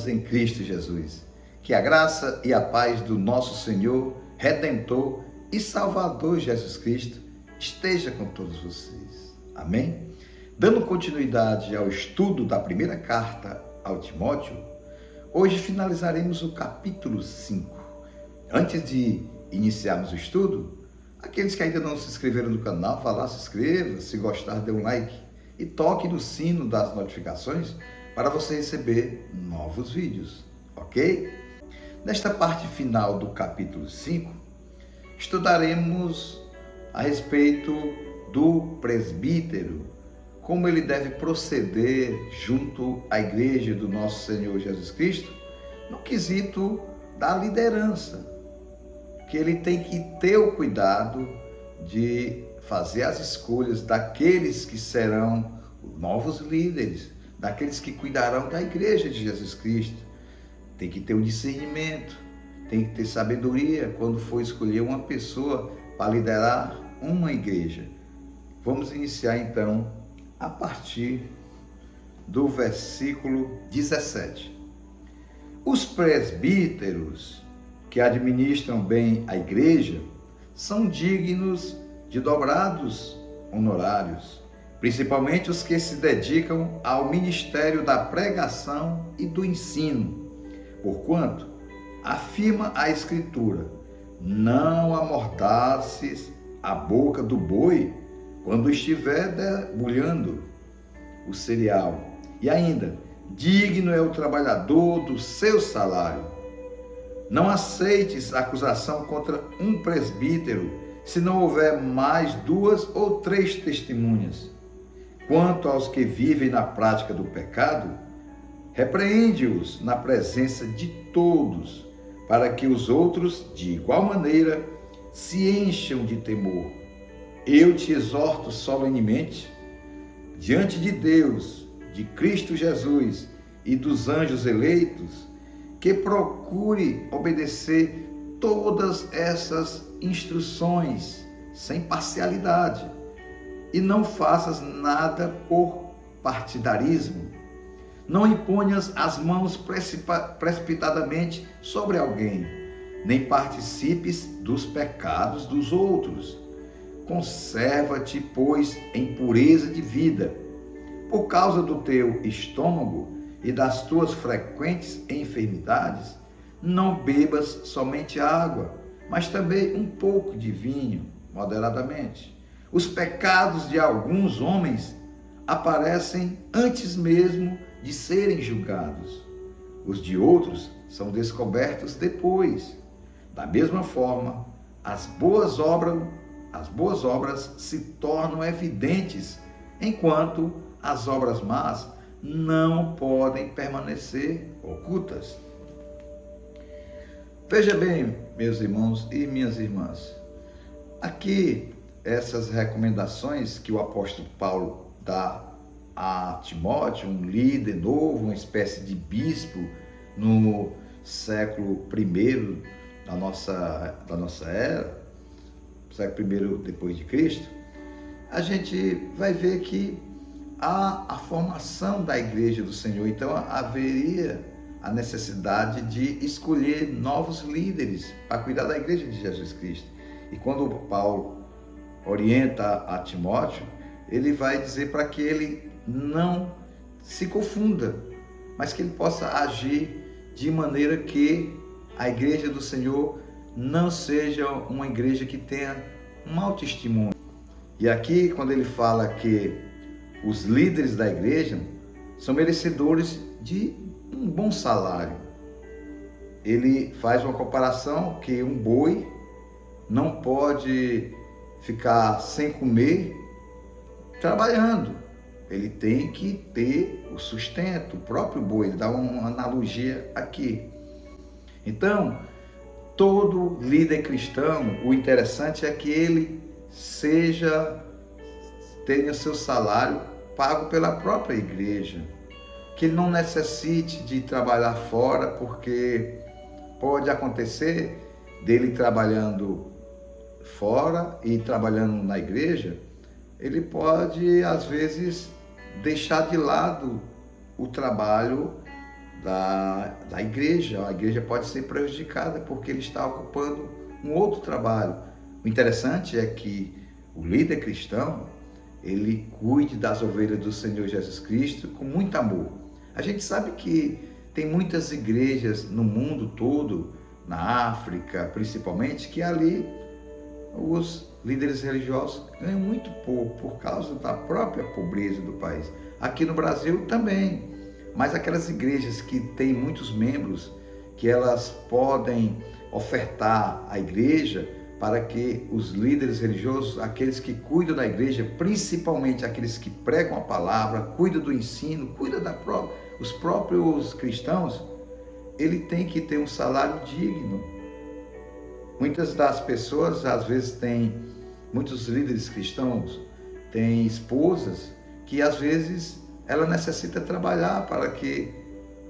irmãs em Cristo Jesus. Que a graça e a paz do nosso Senhor, Redentor e Salvador Jesus Cristo esteja com todos vocês. Amém? Dando continuidade ao estudo da primeira carta ao Timóteo, hoje finalizaremos o capítulo 5. Antes de iniciarmos o estudo, aqueles que ainda não se inscreveram no canal, vá lá, se inscreva, se gostar, dê um like e toque no sino das notificações para você receber novos vídeos, ok? Nesta parte final do capítulo 5, estudaremos a respeito do presbítero, como ele deve proceder junto à igreja do nosso Senhor Jesus Cristo, no quesito da liderança, que ele tem que ter o cuidado de fazer as escolhas daqueles que serão novos líderes, daqueles que cuidarão da igreja de Jesus Cristo. Tem que ter o discernimento, tem que ter sabedoria quando for escolher uma pessoa para liderar uma igreja. Vamos iniciar então a partir do versículo 17. Os presbíteros que administram bem a igreja são dignos de dobrados honorários, principalmente os que se dedicam ao ministério da pregação e do ensino, porquanto afirma a Escritura: não amordaces a boca do boi quando estiver debulhando o cereal, e ainda, digno é o trabalhador do seu salário. Não aceites acusação contra um presbítero, se não houver mais 2 ou 3 testemunhas. Quanto aos que vivem na prática do pecado, repreende-os na presença de todos, para que os outros, de igual maneira, se encham de temor. Eu te exorto solenemente, diante de Deus, de Cristo Jesus e dos anjos eleitos, que procure obedecer todas essas instruções sem parcialidade e não faças nada por partidarismo. Não imponhas as mãos precipitadamente sobre alguém, nem participes dos pecados dos outros. Conserva-te, pois, em pureza de vida. Por causa do teu estômago e das tuas frequentes enfermidades, não bebas somente água, mas também um pouco de vinho, moderadamente. Os pecados de alguns homens aparecem antes mesmo de serem julgados. Os de outros são descobertos depois. Da mesma forma, as boas obras se tornam evidentes, enquanto as obras más não podem permanecer ocultas. Veja bem, meus irmãos e minhas irmãs, aqui essas recomendações que o apóstolo Paulo dá a Timóteo, um líder novo, uma espécie de bispo no século I da nossa era, século I depois de Cristo, a gente vai ver que há a formação da igreja do Senhor. Então haveria a necessidade de escolher novos líderes para cuidar da igreja de Jesus Cristo. E quando Paulo orienta a Timóteo, ele vai dizer para que ele não se confunda, mas que ele possa agir de maneira que a igreja do Senhor não seja uma igreja que tenha um mau testemunho. E aqui, quando ele fala que os líderes da igreja são merecedores de um bom salário, ele faz uma comparação que um boi não pode ficar sem comer trabalhando. Ele tem que ter o sustento, o próprio boi. Ele dá uma analogia aqui. Então, todo líder cristão, o interessante é que ele tenha seu salário pago pela própria igreja, que ele não necessite de trabalhar fora, porque pode acontecer dele trabalhando fora e trabalhando na igreja, ele pode às vezes deixar de lado o trabalho da igreja. A igreja pode ser prejudicada porque ele está ocupando um outro trabalho. O interessante é que o líder cristão, ele cuide das ovelhas do Senhor Jesus Cristo com muito amor. A gente sabe que tem muitas igrejas no mundo todo, na África principalmente, que ali os líderes religiosos ganham muito pouco por causa da própria pobreza do país. Aqui no Brasil também, mas aquelas igrejas que têm muitos membros, que elas podem ofertar à igreja para que os líderes religiosos, aqueles que cuidam da igreja, principalmente aqueles que pregam a palavra, cuidam do ensino, cuidam os próprios cristãos, ele tem que ter um salário digno. Muitas das pessoas, às vezes, muitos líderes cristãos têm esposas que, às vezes, ela necessita trabalhar para que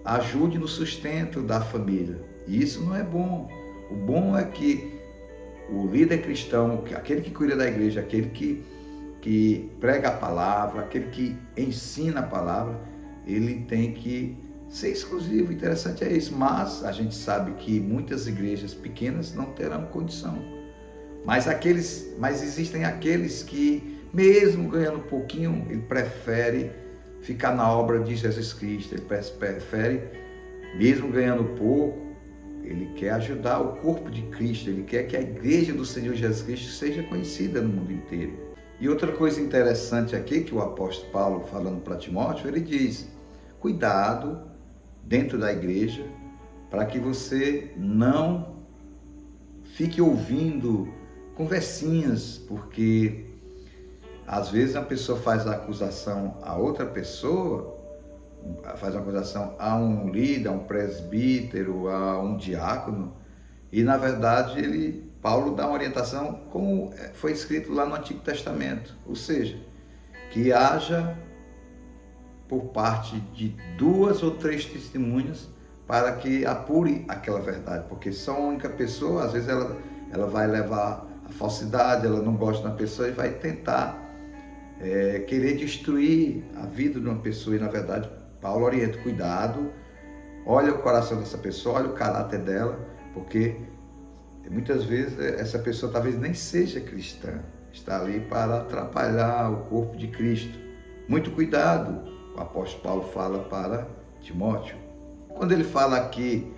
ajude no sustento da família. E isso não é bom. O bom é que o líder cristão, aquele que cuida da igreja, aquele que prega a palavra, aquele que ensina a palavra, ele tem que ser exclusivo. O interessante é isso. Mas a gente sabe que muitas igrejas pequenas não terão condição. Mas existem aqueles que, mesmo ganhando pouquinho, ele prefere ficar na obra de Jesus Cristo. Ele prefere, mesmo ganhando pouco, ele quer ajudar o corpo de Cristo, ele quer que a igreja do Senhor Jesus Cristo seja conhecida no mundo inteiro. E outra coisa interessante aqui, que o apóstolo Paulo, falando para Timóteo, ele diz: cuidado dentro da igreja, para que você não fique ouvindo conversinhas, porque às vezes a pessoa faz a acusação a outra pessoa, faz uma acusação a um líder, a um presbítero, a um diácono, e na verdade Paulo dá uma orientação como foi escrito lá no Antigo Testamento, ou seja, que haja por parte de 2 ou 3 testemunhas para que apure aquela verdade, porque só uma única pessoa, às vezes ela vai levar a falsidade, ela não gosta da pessoa e vai tentar querer destruir a vida de uma pessoa. E na verdade Paulo orienta: cuidado, olha o coração dessa pessoa, olha o caráter dela, porque muitas vezes essa pessoa talvez nem seja cristã, está ali para atrapalhar o corpo de Cristo. Muito cuidado, o apóstolo Paulo fala para Timóteo. Quando ele fala aqui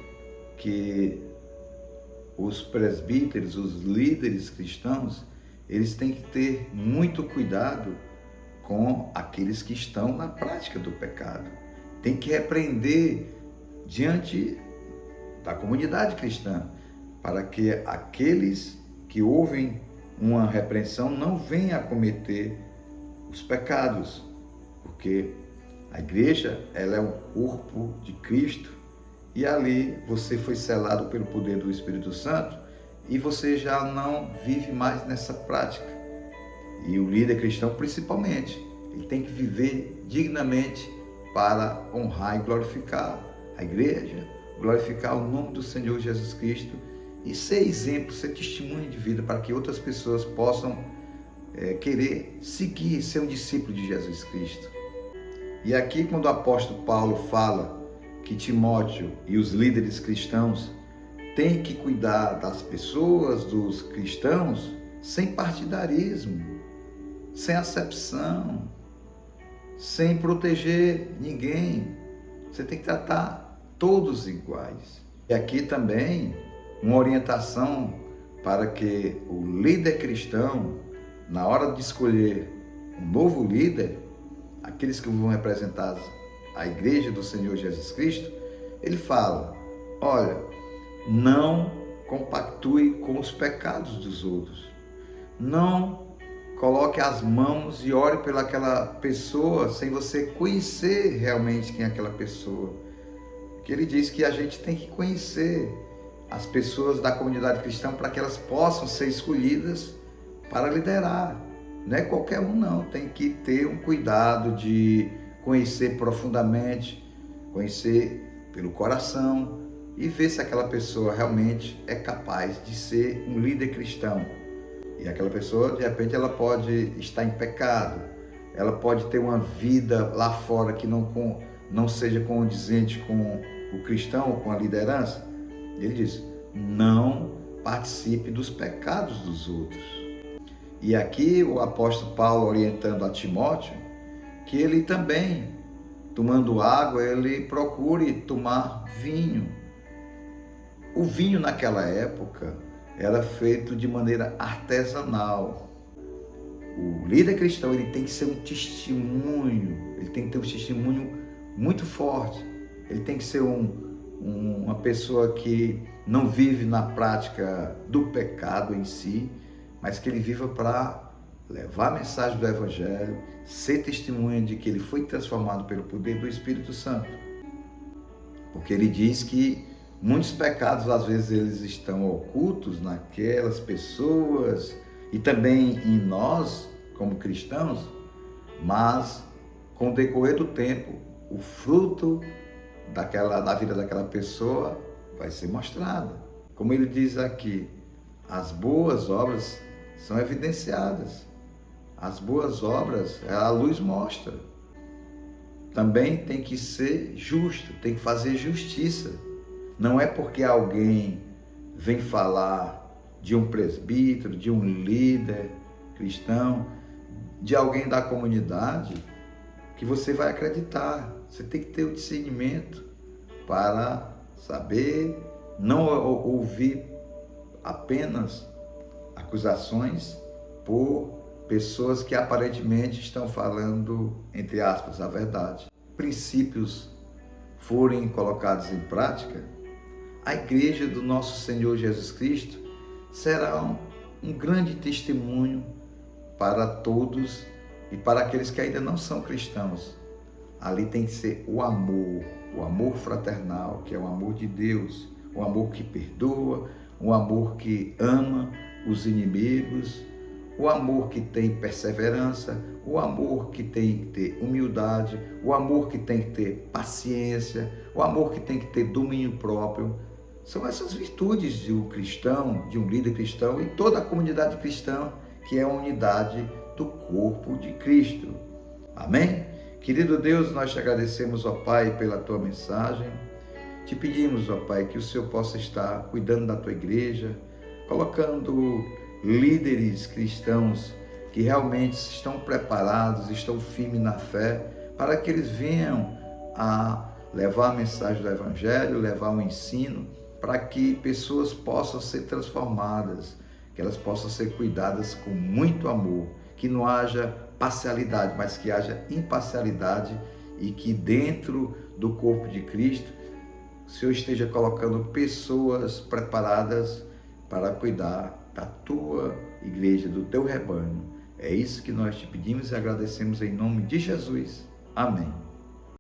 que os presbíteros, os líderes cristãos, eles têm que ter muito cuidado com aqueles que estão na prática do pecado. Tem que repreender diante da comunidade cristã, para que aqueles que ouvem uma repreensão não venham a cometer os pecados, porque a igreja, ela é um corpo de Cristo, e ali você foi selado pelo poder do Espírito Santo e você já não vive mais nessa prática. E o líder cristão, principalmente, ele tem que viver dignamente para honrar e glorificar a igreja, glorificar o nome do Senhor Jesus Cristo e ser exemplo, ser testemunho de vida para que outras pessoas possam querer seguir, ser um discípulo de Jesus Cristo. E aqui, quando o apóstolo Paulo fala que Timóteo e os líderes cristãos têm que cuidar das pessoas, dos cristãos, sem partidarismo, sem acepção, sem proteger ninguém. Você tem que tratar todos iguais. E aqui também uma orientação para que o líder cristão, na hora de escolher um novo líder, aqueles que vão representar a igreja do Senhor Jesus Cristo, ele fala: olha, não compactue com os pecados dos outros, não coloque as mãos e ore pelaquela pessoa sem você conhecer realmente quem é aquela pessoa. Que ele diz que a gente tem que conhecer as pessoas da comunidade cristã para que elas possam ser escolhidas para liderar. Não é qualquer um não, tem que ter um cuidado de conhecer profundamente, conhecer pelo coração e ver se aquela pessoa realmente é capaz de ser um líder cristão. E aquela pessoa, de repente, ela pode estar em pecado, ela pode ter uma vida lá fora que não seja condizente com o cristão com a liderança? Ele diz: não participe dos pecados dos outros. E aqui o apóstolo Paulo orientando a Timóteo que ele também, tomando água, ele procure tomar vinho. O vinho naquela época era feito de maneira artesanal. O líder cristão ele tem que ser um testemunho, ele tem que ter um testemunho muito forte. Ele tem que ser uma pessoa que não vive na prática do pecado em si, mas que ele viva para levar a mensagem do Evangelho, ser testemunha de que ele foi transformado pelo poder do Espírito Santo. Porque ele diz que muitos pecados, às vezes, eles estão ocultos naquelas pessoas e também em nós, como cristãos, mas com o decorrer do tempo, o fruto da vida daquela pessoa vai ser mostrado. Como ele diz aqui, as boas obras são evidenciadas. As boas obras, a luz mostra. Também tem que ser justo, tem que fazer justiça. Não é porque alguém vem falar de um presbítero, de um líder cristão, de alguém da comunidade, que você vai acreditar. Você tem que ter o discernimento para saber, não ouvir apenas acusações por pessoas que aparentemente estão falando, entre aspas, a verdade. Princípios forem colocados em prática, a igreja do nosso Senhor Jesus Cristo será um grande testemunho para todos e para aqueles que ainda não são cristãos. Ali tem que ser o amor fraternal, que é o amor de Deus, o amor que perdoa, o amor que ama os inimigos, o amor que tem perseverança, o amor que tem que ter humildade, o amor que tem que ter paciência, o amor que tem que ter domínio próprio. São essas virtudes de um cristão, de um líder cristão e toda a comunidade cristã, que é a unidade do corpo de Cristo. Amém? Querido Deus, nós te agradecemos, ó Pai, pela tua mensagem. Te pedimos, ó Pai, que o Senhor possa estar cuidando da tua igreja, colocando líderes cristãos que realmente estão preparados, estão firmes na fé, para que eles venham a levar a mensagem do Evangelho, levar o ensino, para que pessoas possam ser transformadas, que elas possam ser cuidadas com muito amor, que não haja parcialidade, mas que haja imparcialidade e que dentro do corpo de Cristo, o Senhor esteja colocando pessoas preparadas para cuidar da tua igreja, do teu rebanho. É isso que nós te pedimos e agradecemos em nome de Jesus. Amém.